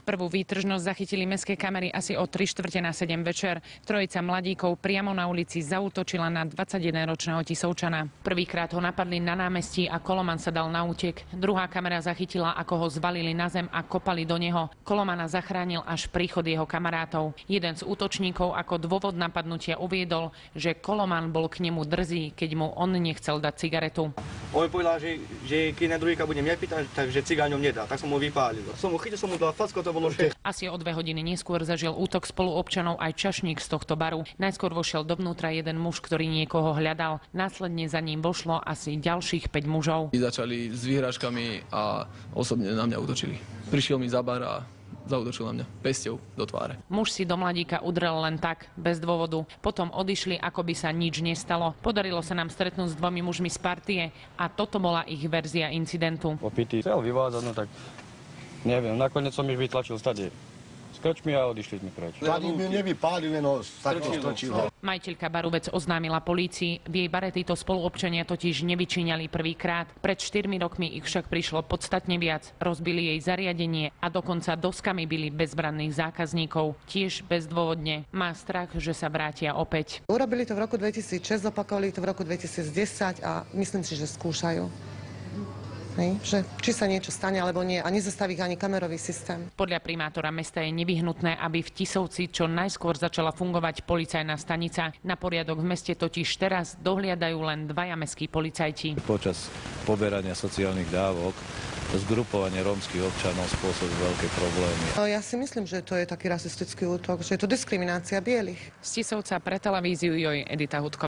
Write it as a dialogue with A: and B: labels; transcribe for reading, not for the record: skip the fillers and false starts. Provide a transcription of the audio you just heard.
A: Prvú výtržnosť zachytili mestské kamery asi o 6:45 večer. Trojica mladíkov priamo na ulici zaútočila na 21-ročného Tisovčana. Prvýkrát ho napadli na námestí a Koloman sa dal na útek. Druhá kamera zachytila, ako ho zvalili na zem a kopali do neho. Kolomana zachránil až príchod jeho kamarátov. Jeden z útočníkov ako dôvod napadnutia uviedol, že Koloman bol k nemu drzý, keď mu on nechcel dať cigaretu.
B: On mi povedal, že keď na druhýka budem nepýtať, takže cigáňom nedá. Tak som mu vypálil. Chytil som mu dal facko, to bolo všetko.
A: Asi o 2 hodiny neskôr zažil útok spoluobčanov aj čašník z tohto baru. Najskôr vošiel dovnútra jeden muž, ktorý niekoho hľadal. Následne za ním vošlo asi ďalších 5 mužov.
C: Začali s výhražkami a osobne na mňa útočili. Prišiel mi za bar a zaútočil na mňa pesťou do tváre.
A: Muž si do mladíka udrel len tak, bez dôvodu. Potom odišli, ako by sa nič nestalo. Podarilo sa nám stretnúť s 2 mužmi z partie a toto bola ich verzia incidentu.
D: Opitý chcel vyvádzať, no tak neviem, nakoniec som ich vytlačil stade. S krčmi a odišli sme preč.
E: Tady mi nevypálil, no strčil ho.
A: Majiteľka baru vec oznámila polícii. V jej bare títo spoluobčania totiž nevyčíňali prvýkrát. Pred 4 rokmi ich však prišlo podstatne viac. Rozbili jej zariadenie a dokonca doskami bili bezbranných zákazníkov. Tiež bezdôvodne. Má strach, že sa vrátia opäť.
F: Urobili to v roku 2006, opakovali to v roku 2010 a myslím si, že skúšajú. Že či sa niečo stane alebo nie a nezastaví ani kamerový systém.
A: Podľa primátora mesta je nevyhnutné, aby v Tisovci čo najskôr začala fungovať policajná stanica. Na poriadok v meste totiž teraz dohliadajú len 2 mestskí policajti.
G: Počas poberania sociálnych dávok zgrupovanie rómskych občanov spôsobí veľké problémy.
F: Ja si myslím, že to je taký rasistický útok, že je to diskriminácia bielých.
A: Z Tisovca pre televíziu Joj Edita Hudková.